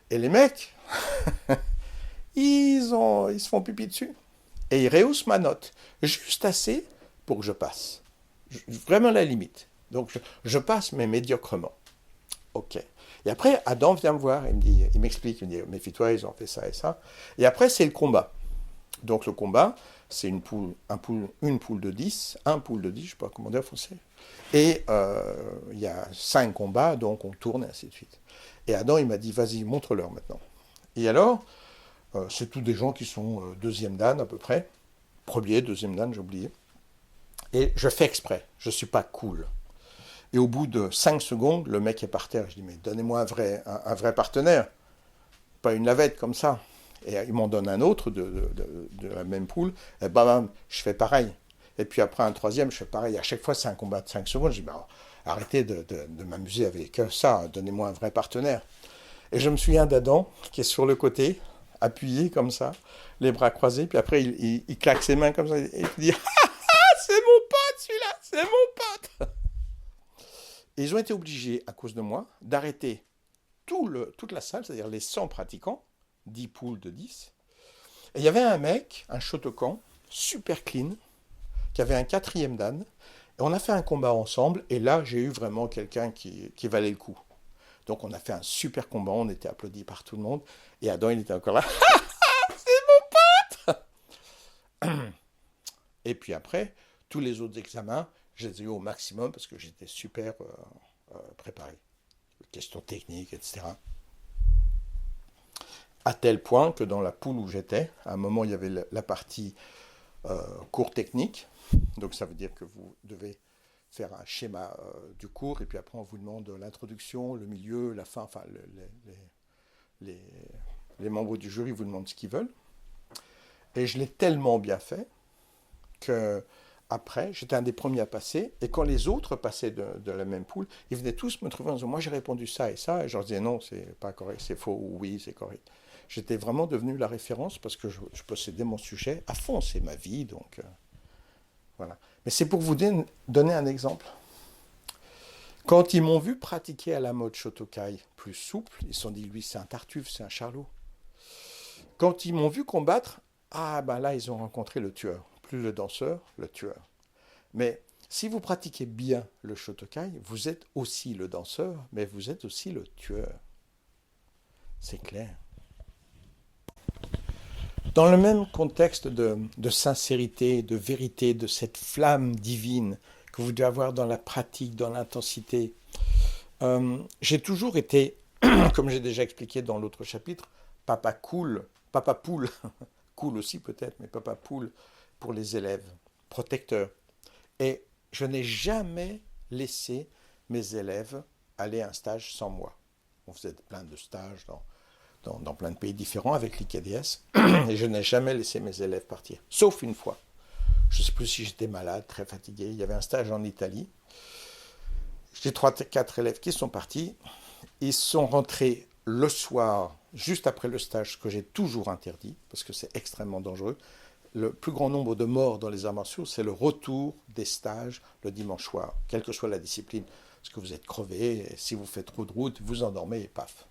Et les mecs, ils se font pipi dessus. Et ils rehaussent ma note. Juste assez pour que je passe. Vraiment la limite. Donc je passe, mais médiocrement. Ok. Et après, Adam vient me voir, il m'explique, il me dit, méfie-toi, ils ont fait ça et ça. Et après, c'est le combat. Donc le combat, c'est une poule de 10, un pool de 10, je ne sais pas comment dire en français. Et il y a 5 combats, donc on tourne et ainsi de suite. Et Adam, il m'a dit, vas-y, montre-leur maintenant. Et alors, c'est tous des gens qui sont deuxième dan à peu près. Premier, deuxième dan, j'ai oublié. Et je fais exprès, je ne suis pas cool. Et au bout de 5 secondes, le mec est par terre. Je dis, mais donnez-moi un vrai partenaire, pas une lavette comme ça. Et il m'en donne un autre de la même poule. Et bam, je fais pareil. Et puis après un troisième, je fais pareil. À chaque fois, c'est un combat de 5 secondes. Je dis, bah, arrêtez de m'amuser avec ça. Donnez-moi un vrai partenaire. Et je me souviens d'Adam, qui est sur le côté, appuyé comme ça, les bras croisés. Puis après, il claque ses mains comme ça. Et il dit, ah, c'est mon pote celui-là, c'est mon pote. Et ils ont été obligés, à cause de moi, d'arrêter toute la salle, c'est-à-dire les 100 pratiquants, 10 poules de 10. Et il y avait un mec, un Shotokan, super clean, qui avait un 4e dan. Et on a fait un combat ensemble, et là, j'ai eu vraiment quelqu'un qui valait le coup. Donc on a fait un super combat, on était applaudis par tout le monde, et Adam, il était encore là. C'est mon pote. Et puis après, tous les autres examens, je les ai eu au maximum, parce que j'étais super préparé. Questions techniques, etc. À tel point que dans la poule où j'étais, à un moment, il y avait la partie cours technique. Donc ça veut dire que vous devez faire un schéma du cours, et puis après on vous demande l'introduction, le milieu, la fin, enfin les membres du jury vous demandent ce qu'ils veulent. Et je l'ai tellement bien fait que après, j'étais un des premiers à passer, et quand les autres passaient de la même poule, ils venaient tous me trouver en disant, moi j'ai répondu ça et ça, et je leur disais non, c'est pas correct, c'est faux, ou oui, c'est correct. J'étais vraiment devenu la référence parce que je possédais mon sujet à fond, c'est ma vie, donc voilà. Mais c'est pour vous donner un exemple. Quand ils m'ont vu pratiquer à la mode Shotokai plus souple, ils se sont dit, lui c'est un tartuffe, c'est un charlot. Quand ils m'ont vu combattre, ah ben là ils ont rencontré le tueur. Plus le danseur, le tueur. Mais si vous pratiquez bien le Shotokai, vous êtes aussi le danseur, mais vous êtes aussi le tueur. C'est clair. Dans le même contexte de sincérité, de vérité, de cette flamme divine que vous devez avoir dans la pratique, dans l'intensité, j'ai toujours été, comme j'ai déjà expliqué dans l'autre chapitre, papa cool, papa poule, cool aussi peut-être, mais papa poule pour les élèves, protecteur. Et je n'ai jamais laissé mes élèves aller à un stage sans moi. On faisait plein de stages dans plein de pays différents avec l'IKDS, et je n'ai jamais laissé mes élèves partir, sauf une fois. Je ne sais plus si j'étais malade, très fatigué. Il y avait un stage en Italie. J'ai 3-4 élèves qui sont partis. Ils sont rentrés le soir, juste après le stage, ce que j'ai toujours interdit, parce que c'est extrêmement dangereux. Le plus grand nombre de morts dans les arts martiaux, c'est le retour des stages le dimanche soir, quelle que soit la discipline. Parce que vous êtes crevé, et si vous faites trop de route, vous endormez et paf.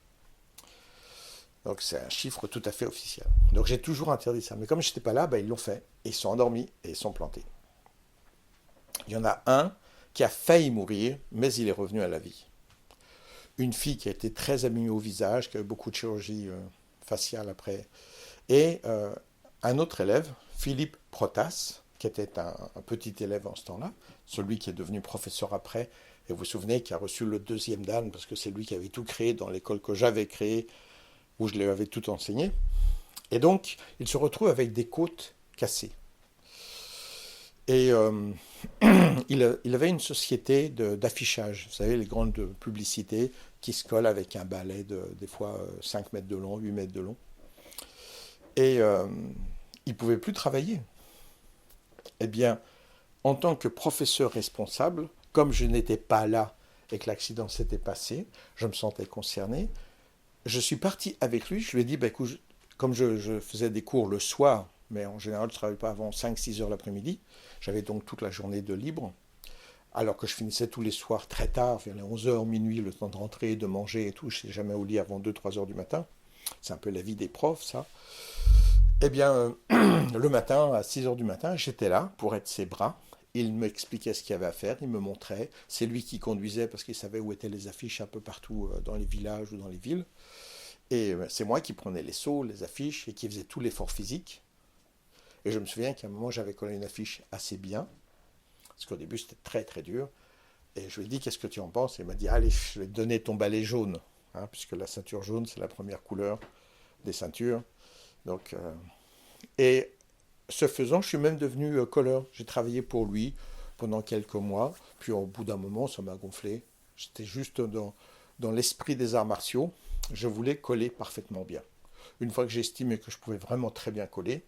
Donc c'est un chiffre tout à fait officiel. Donc j'ai toujours interdit ça. Mais comme je n'étais pas là, ils l'ont fait. Et ils sont endormis et ils sont plantés. Il y en a un qui a failli mourir, mais il est revenu à la vie. Une fille qui a été très abîmée au visage, qui a eu beaucoup de chirurgie faciale après. Et un autre élève, Philippe Protas, qui était un petit élève en ce temps-là, celui qui est devenu professeur après, et vous vous souvenez, qui a reçu le 2e dan, parce que c'est lui qui avait tout créé dans l'école que j'avais créée, où je lui avais tout enseigné. Et donc, il se retrouve avec des côtes cassées. Et il avait une société d'affichage, vous savez, les grandes publicités qui se collent avec un balai des fois 5 mètres de long, 8 mètres de long. Et il ne pouvait plus travailler. Eh bien, en tant que professeur responsable, comme je n'étais pas là et que l'accident s'était passé, je me sentais concerné. Je suis parti avec lui, je lui ai dit, écoute, comme je faisais des cours le soir, mais en général je ne travaillais pas avant 5-6 heures l'après-midi, j'avais donc toute la journée de libre, alors que je finissais tous les soirs très tard, vers les 11 heures, minuit, le temps de rentrer, de manger et tout, je ne suis jamais au lit avant 2-3 heures du matin, c'est un peu la vie des profs ça. Eh bien, le matin, à 6 heures du matin, j'étais là pour être ses bras. Il m'expliquait ce qu'il y avait à faire, il me montrait. C'est lui qui conduisait parce qu'il savait où étaient les affiches un peu partout dans les villages ou dans les villes. Et c'est moi qui prenais les seaux, les affiches et qui faisais tout l'effort physique. Et je me souviens qu'à un moment, j'avais collé une affiche assez bien. Parce qu'au début, c'était très très dur. Et je lui ai dit, qu'est-ce que tu en penses? Et il m'a dit, allez, je vais te donner ton balai jaune. Puisque la ceinture jaune, c'est la première couleur des ceintures. Donc, et ce faisant, je suis même devenu colleur. J'ai travaillé pour lui pendant quelques mois. Puis au bout d'un moment, ça m'a gonflé. J'étais juste dans l'esprit des arts martiaux. Je voulais coller parfaitement bien. Une fois que j'ai estimé que je pouvais vraiment très bien coller,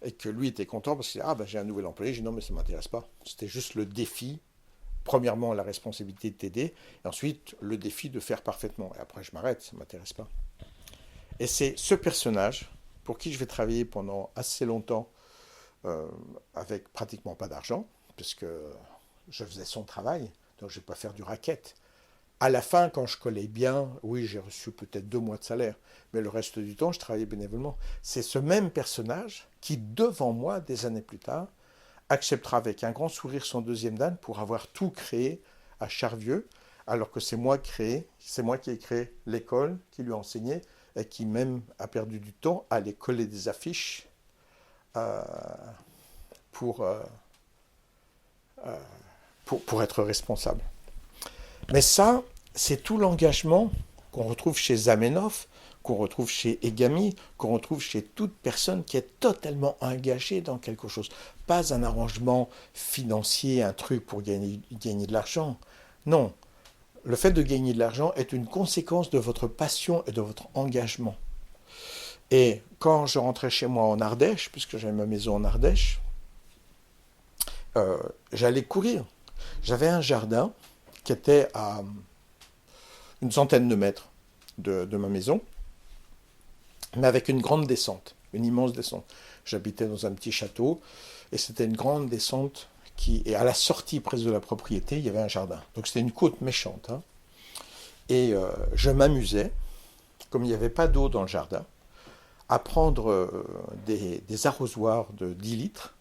et que lui était content parce qu'il dit, j'ai un nouvel employé, j'ai dit non mais ça ne m'intéresse pas. C'était juste le défi. Premièrement, la responsabilité de t'aider, et ensuite le défi de faire parfaitement. Et après, je m'arrête, ça ne m'intéresse pas. Et c'est ce personnage pour qui je vais travailler pendant assez longtemps avec pratiquement pas d'argent, puisque je faisais son travail, donc je ne vais pas faire du racket. À la fin, quand je collais bien, oui, j'ai reçu peut-être 2 mois de salaire, mais le reste du temps, je travaillais bénévolement. C'est ce même personnage qui, devant moi, des années plus tard, acceptera avec un grand sourire son 2e dan pour avoir tout créé à Charvieux, alors que c'est moi qui ai créé l'école, qui lui a enseigné, et qui même a perdu du temps à aller coller des affiches pour être responsable. Mais ça, c'est tout l'engagement qu'on retrouve chez Zamenhof, qu'on retrouve chez Egami, qu'on retrouve chez toute personne qui est totalement engagée dans quelque chose. Pas un arrangement financier, un truc pour gagner de l'argent. Non, le fait de gagner de l'argent est une conséquence de votre passion et de votre engagement. Et quand je rentrais chez moi en Ardèche, puisque j'avais ma maison en Ardèche, j'allais courir. J'avais un jardin qui était à une centaine de mètres de ma maison, mais avec une grande descente, une immense descente. J'habitais dans un petit château, et c'était une grande descente et à la sortie presque de la propriété, il y avait un jardin. Donc c'était une côte méchante. Hein. Et je m'amusais, comme il n'y avait pas d'eau dans le jardin, à prendre des arrosoirs de 10 litres,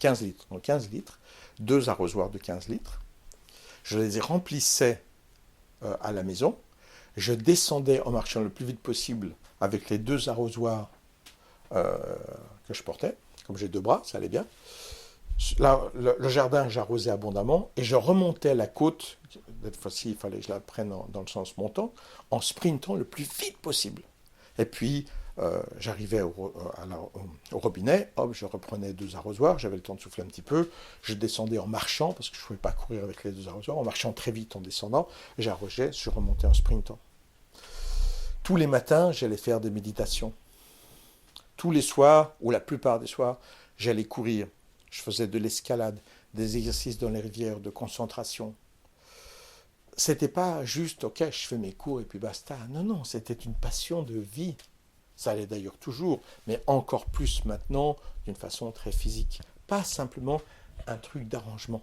15 litres, donc 15 litres, deux arrosoirs de 15 litres. Je les remplissais à la maison. Je descendais en marchant le plus vite possible avec les deux arrosoirs que je portais. Comme j'ai deux bras, ça allait bien. Là, le jardin, j'arrosais abondamment et je remontais la côte. Cette fois-ci, il fallait que je la prenne dans le sens montant, en sprintant le plus vite possible. Et puis, j'arrivais au robinet, hop, je reprenais deux arrosoirs, j'avais le temps de souffler un petit peu, je descendais en marchant, parce que je ne pouvais pas courir avec les deux arrosoirs, en marchant très vite en descendant, j'arrosais, je remontais en sprintant. Tous les matins, j'allais faire des méditations. Tous les soirs, ou la plupart des soirs, j'allais courir. Je faisais de l'escalade, des exercices dans les rivières, de concentration. C'était pas juste, ok, je fais mes cours et puis basta. Non, non, c'était une passion de vie. Ça l'est d'ailleurs toujours, mais encore plus maintenant, d'une façon très physique. Pas simplement un truc d'arrangement.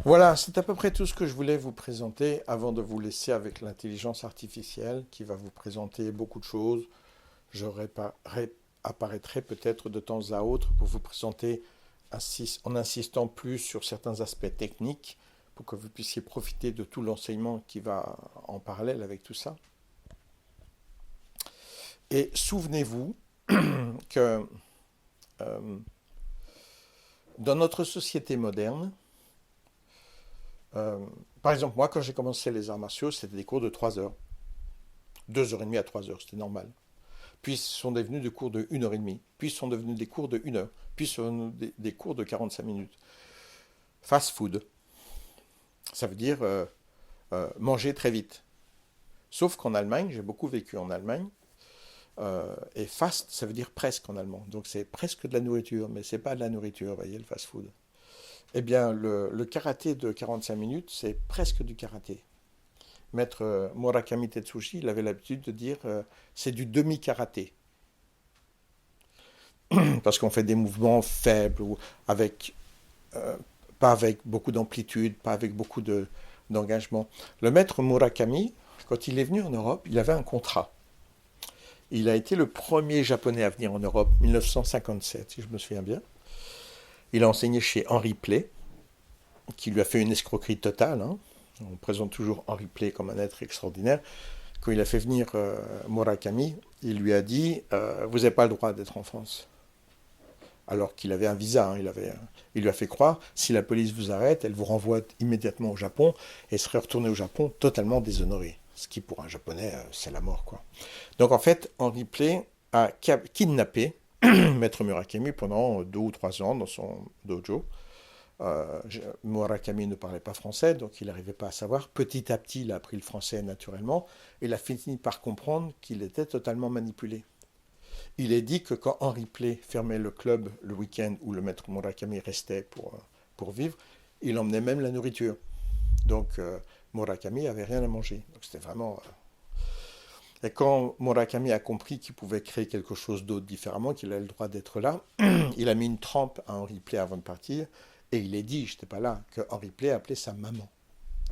Voilà, c'est à peu près tout ce que je voulais vous présenter avant de vous laisser avec l'intelligence artificielle qui va vous présenter beaucoup de choses. Je apparaîtrai peut-être de temps à autre pour vous présenter en insistant plus sur certains aspects techniques pour que vous puissiez profiter de tout l'enseignement qui va en parallèle avec tout ça. Et souvenez-vous que dans notre société moderne, par exemple, moi, quand j'ai commencé les arts martiaux, c'était des cours de 3 heures. 2h30 à 3 heures, c'était normal. Puis ce sont devenus des cours de 1h30. Puis ce sont devenus des cours de 1 heure. Puis ce sont des cours de 45 minutes. Fast food. Ça veut dire manger très vite. Sauf qu'en Allemagne, j'ai beaucoup vécu en Allemagne, et fast, ça veut dire presque en allemand. Donc c'est presque de la nourriture, mais c'est pas de la nourriture, vous voyez, le fast food. Eh bien, le karaté de 45 minutes, c'est presque du karaté. Maître Murakami Tetsuji, il avait l'habitude de dire c'est du demi-karaté. Parce qu'on fait des mouvements faibles, ou pas avec beaucoup d'amplitude, pas avec beaucoup d'engagement. Le maître Murakami, quand il est venu en Europe, il avait un contrat. Il a été le premier japonais à venir en Europe, 1957, si je me souviens bien. Il a enseigné chez Henri Play, qui lui a fait une escroquerie totale. Hein. On présente toujours Henri Play comme un être extraordinaire. Quand il a fait venir Murakami, il lui a dit vous n'avez pas le droit d'être en France. Alors qu'il avait un visa. Hein. Il lui a fait croire si la police vous arrête, elle vous renvoie immédiatement au Japon et serait retourné au Japon totalement déshonoré. Ce qui, pour un Japonais, c'est la mort, quoi. Donc, en fait, Henri Play a kidnappé Maître Murakami pendant 2 ou 3 ans dans son dojo. Murakami ne parlait pas français, donc il n'arrivait pas à savoir. Petit à petit, il a appris le français naturellement. Et il a fini par comprendre qu'il était totalement manipulé. Il est dit que quand Henri Play fermait le club le week-end où le Maître Murakami restait pour vivre, il emmenait même la nourriture. Donc, Murakami n'avait rien à manger. Donc c'était vraiment... Et quand Murakami a compris qu'il pouvait créer quelque chose d'autre différemment, qu'il avait le droit d'être là, il a mis une trempe à Henri Play avant de partir, et il est dit, je n'étais pas là, que Henri Play appelait sa maman,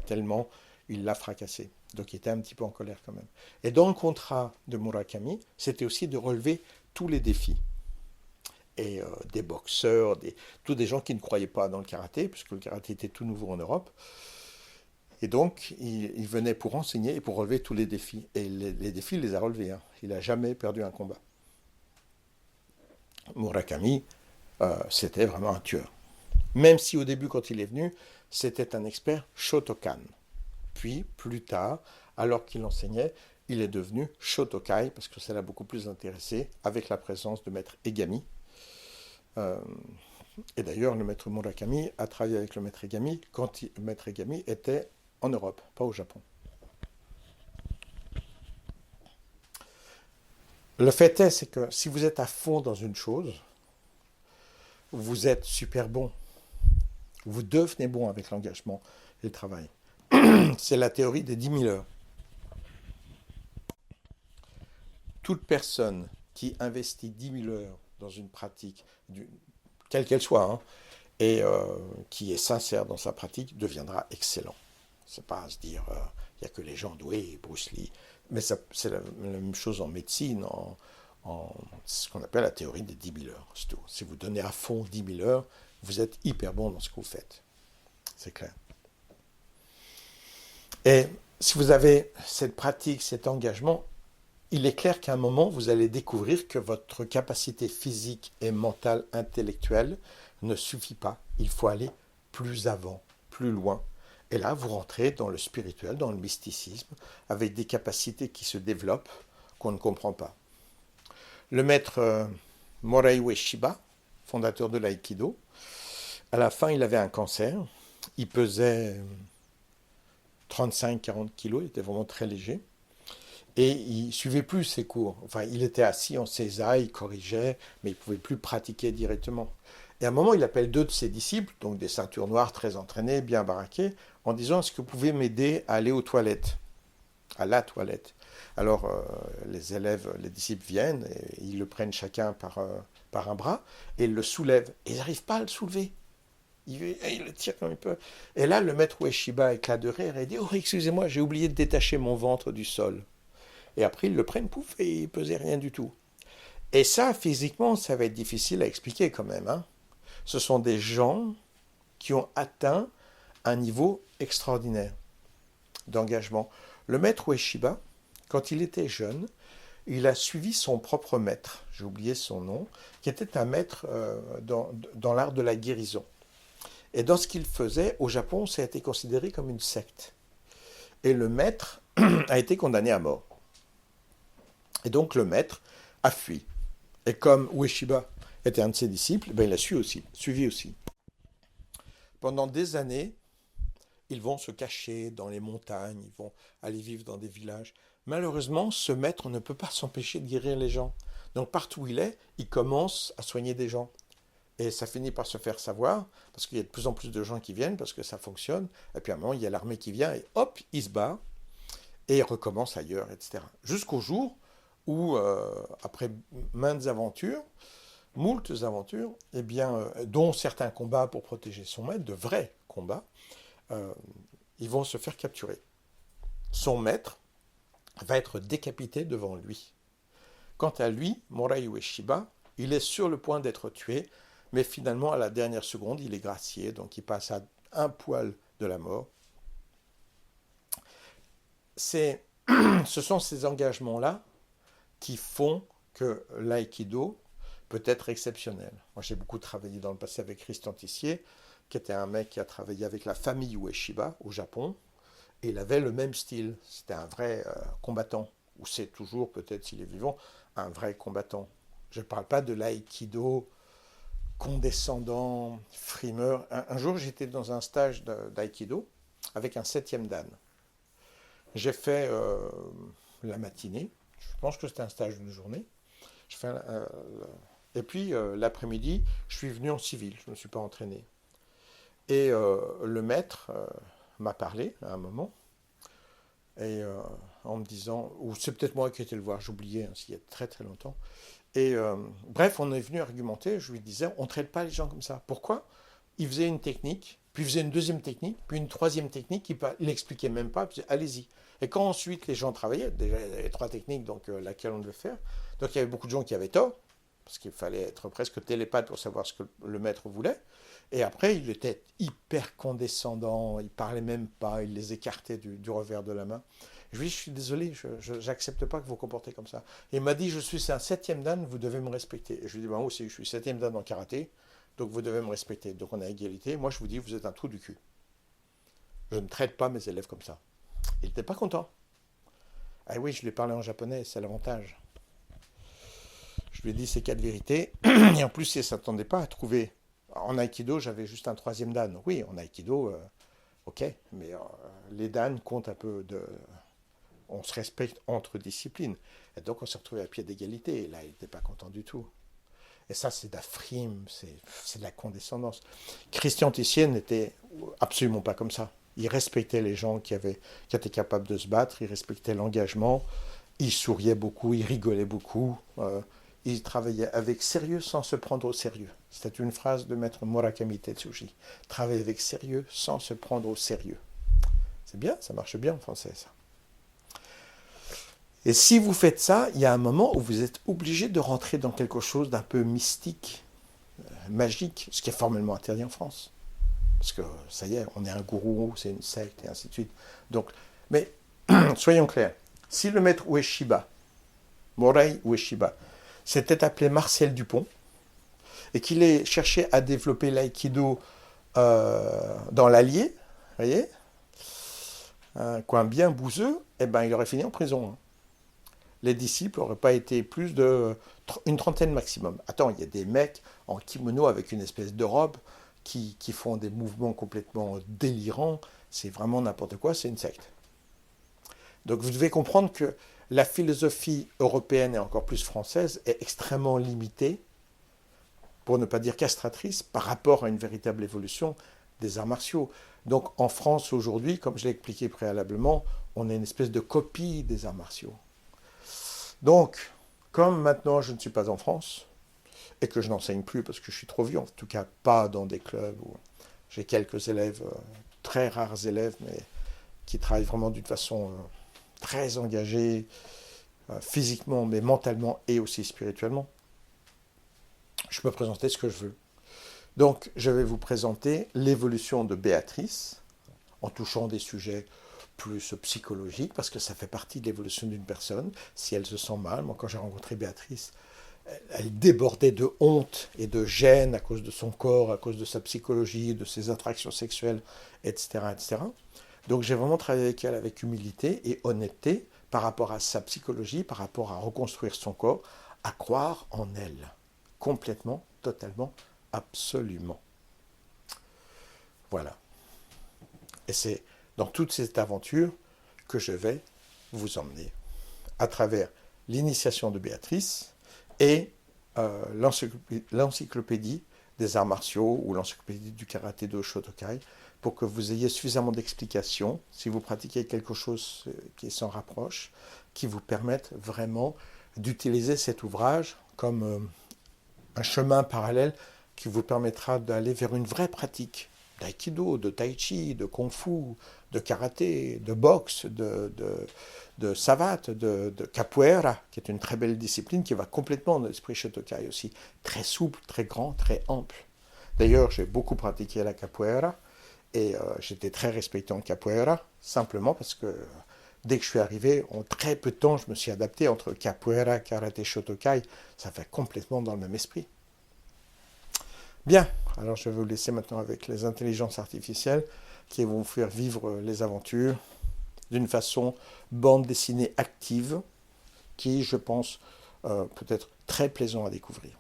tellement il l'a fracassé. Donc il était un petit peu en colère quand même. Et dans le contrat de Murakami, c'était aussi de relever tous les défis. Et des boxeurs, tous des gens qui ne croyaient pas dans le karaté, puisque le karaté était tout nouveau en Europe. Et donc, il venait pour enseigner et pour relever tous les défis. Et les défis, il les a relevés. Hein. Il n'a jamais perdu un combat. Murakami, c'était vraiment un tueur. Même si au début, quand il est venu, c'était un expert Shotokan. Puis, plus tard, alors qu'il enseignait, il est devenu Shotokai, parce que ça l'a beaucoup plus intéressé, avec la présence de Maître Egami. Et d'ailleurs, le Maître Murakami a travaillé avec le Maître Egami quand Maître Egami était en Europe, pas au Japon. Le fait est, c'est que si vous êtes à fond dans une chose, vous êtes super bon. Vous devenez bon avec l'engagement et le travail. C'est la théorie des 10 000 heures. Toute personne qui investit 10 000 heures dans une pratique, quelle qu'elle soit, hein, et qui est sincère dans sa pratique, deviendra excellent. C'est pas à se dire, il n'y a que les gens doués, Bruce Lee. Mais c'est la même chose en médecine, ce qu'on appelle la théorie des 10 000 heures. C'est tout. Si vous donnez à fond 10 000 heures, vous êtes hyper bon dans ce que vous faites. C'est clair. Et si vous avez cette pratique, cet engagement, il est clair qu'à un moment, vous allez découvrir que votre capacité physique et mentale, intellectuelle ne suffit pas. Il faut aller plus avant, plus loin. Et là, vous rentrez dans le spirituel, dans le mysticisme, avec des capacités qui se développent qu'on ne comprend pas. Le maître Morei Ueshiba, fondateur de l'aïkido, à la fin, il avait un cancer. Il pesait 35-40 kilos, il était vraiment très léger. Et il ne suivait plus ses cours. Enfin, il était assis en seiza, il corrigeait, mais il ne pouvait plus pratiquer directement. Et à un moment, il appelle 2 de ses disciples, donc des ceintures noires très entraînés, bien baraqués, en disant, est-ce que vous pouvez m'aider à aller aux toilettes, à la toilette? Alors, les élèves, les disciples viennent, et ils le prennent chacun par un bras, et ils le soulèvent. Et ils n'arrivent pas à le soulever. Il le tire comme il peut. Et là, le maître Ueshiba éclate de rire et dit, oh, excusez-moi, j'ai oublié de détacher mon ventre du sol. Et après, ils le prennent, pouf, et il ne pesait rien du tout. Et ça, physiquement, ça va être difficile à expliquer quand même. Hein. Ce sont des gens qui ont atteint un niveau extraordinaire d'engagement. Le maître Ueshiba, quand il était jeune, il a suivi son propre maître, j'ai oublié son nom, qui était un maître dans l'art de la guérison. Et dans ce qu'il faisait, au Japon, ça a été considéré comme une secte. Et le maître a été condamné à mort. Et donc le maître a fui. Et comme Ueshiba était un de ses disciples, ben il a suivi aussi. Pendant des années, ils vont se cacher dans les montagnes, ils vont aller vivre dans des villages. Malheureusement, ce maître ne peut pas s'empêcher de guérir les gens. Donc partout où il commence à soigner des gens. Et ça finit par se faire savoir, parce qu'il y a de plus en plus de gens qui viennent, parce que ça fonctionne. Et puis à un moment, il y a l'armée qui vient, et hop, il se barre, et il recommence ailleurs, etc. Jusqu'au jour où, après maintes aventures, moultes aventures, eh bien, dont certains combats pour protéger son maître, de vrais combats, ils vont se faire capturer. Son maître va être décapité devant lui. Quant à lui, Morei Ueshiba, il est sur le point d'être tué, mais finalement, à la dernière seconde, il est gracié, donc il passe à un poil de la mort. Ce sont ces engagements-là qui font que l'aïkido peut être exceptionnel. Moi, j'ai beaucoup travaillé dans le passé avec Christian Tissier, qui était un mec qui a travaillé avec la famille Ueshiba au Japon, et il avait le même style. C'était un vrai combattant, ou c'est toujours, peut-être s'il est vivant, un vrai combattant. Je ne parle pas de l'aïkido condescendant, frimeur. Un jour, j'étais dans un stage d'aïkido avec un 7e dan. J'ai fait la matinée, je pense que c'était un stage d'une journée. Et puis l'après-midi, je suis venu en civil, je ne me suis pas entraîné. Et le maître m'a parlé à un moment, et en me disant, ou c'est peut-être moi qui étais le voir, j'oubliais, hein, il y a très très longtemps. Et bref, on est venu argumenter, je lui disais, on ne traite pas les gens comme ça. Pourquoi? Il faisait une technique, puis il faisait une deuxième technique, puis une troisième technique, il n'expliquait même pas, puis allez-y. Et quand ensuite les gens travaillaient, déjà les 3 techniques, donc laquelle on devait faire, donc il y avait beaucoup de gens qui avaient tort, parce qu'il fallait être presque télépathe pour savoir ce que le maître voulait. Et après, il était hyper condescendant, il parlait même pas, il les écartait du revers de la main. Je lui ai dit, je suis désolé, je n'accepte pas que vous vous comportez comme ça. Et il m'a dit, je suis un 7e dan, vous devez me respecter. Et je lui ai dit, moi aussi, je suis 7e dan en karaté, donc vous devez me respecter. Donc on a égalité. Moi, je vous dis, vous êtes un trou du cul. Je ne traite pas mes élèves comme ça. Il n'était pas content. Ah oui, je lui ai parlé en japonais, c'est l'avantage. Je lui ai dit ces 4 vérités. Et en plus, il ne s'attendait pas à trouver. En aïkido, j'avais juste un 3e dan. Oui, en aïkido, ok, mais les dan comptent un peu de. On se respecte entre disciplines. Et donc, on s'est retrouvé à pied d'égalité. Et là, il n'était pas content du tout. Et ça, c'est de la frime, c'est de la condescendance. Christian Tissier n'était absolument pas comme ça. Il respectait les gens qui étaient capables de se battre, il respectait l'engagement, il souriait beaucoup, il rigolait beaucoup, il travaillait avec sérieux sans se prendre au sérieux. C'était une phrase de maître Murakami Tetsuji. Travailler avec sérieux sans se prendre au sérieux. C'est bien, ça marche bien en français, ça. Et si vous faites ça, il y a un moment où vous êtes obligé de rentrer dans quelque chose d'un peu mystique, magique, ce qui est formellement interdit en France. Parce que ça y est, on est un gourou, c'est une secte, et ainsi de suite. Donc, mais soyons clairs, si le maître Ueshiba, Morei Ueshiba, s'était appelé Marcel Dupont, et qu'il ait cherché à développer l'aïkido dans l'Allier, vous voyez, un coin bien bouseux, eh ben, il aurait fini en prison. Hein. Les disciples n'auraient pas été plus d'une trentaine maximum. Attends, il y a des mecs en kimono avec une espèce de robe qui font des mouvements complètement délirants. C'est vraiment n'importe quoi, c'est une secte. Donc vous devez comprendre que la philosophie européenne et encore plus française est extrêmement limitée, pour ne pas dire castratrice, par rapport à une véritable évolution des arts martiaux. Donc en France aujourd'hui, comme je l'ai expliqué préalablement, on est une espèce de copie des arts martiaux. Donc, comme maintenant je ne suis pas en France, et que je n'enseigne plus parce que je suis trop vieux, en tout cas pas dans des clubs où j'ai quelques élèves, très rares élèves, mais qui travaillent vraiment d'une façon très engagée, physiquement, mais mentalement et aussi spirituellement, je peux présenter ce que je veux. Donc, je vais vous présenter l'évolution de Béatrice, en touchant des sujets plus psychologiques, parce que ça fait partie de l'évolution d'une personne. Si elle se sent mal, moi quand j'ai rencontré Béatrice, elle débordait de honte et de gêne à cause de son corps, à cause de sa psychologie, de ses attractions sexuelles, etc. etc. Donc j'ai vraiment travaillé avec elle avec humilité et honnêteté par rapport à sa psychologie, par rapport à reconstruire son corps, à croire en elle. Complètement, totalement, absolument. Voilà. Et c'est dans toute cette aventure que je vais vous emmener à travers l'initiation de Béatrice et l'encyclopédie des arts martiaux ou l'encyclopédie du karaté do Shotokai pour que vous ayez suffisamment d'explications, si vous pratiquez quelque chose qui s'en rapproche, qui vous permettent vraiment d'utiliser cet ouvrage comme un chemin parallèle qui vous permettra d'aller vers une vraie pratique d'aïkido, de tai chi, de kung fu, de karaté, de boxe, de savate, de capoeira, qui est une très belle discipline qui va complètement dans l'esprit Shotokai aussi. Très souple, très grand, très ample. D'ailleurs, j'ai beaucoup pratiqué la capoeira et j'étais très respecté en capoeira, simplement parce que dès que je suis arrivé, en très peu de temps, je me suis adapté entre capoeira, karaté, Shotokai. Ça fait complètement dans le même esprit. Bien, alors je vais vous laisser maintenant avec les intelligences artificielles qui vont vous faire vivre les aventures d'une façon bande dessinée active qui, je pense, peut être très plaisant à découvrir.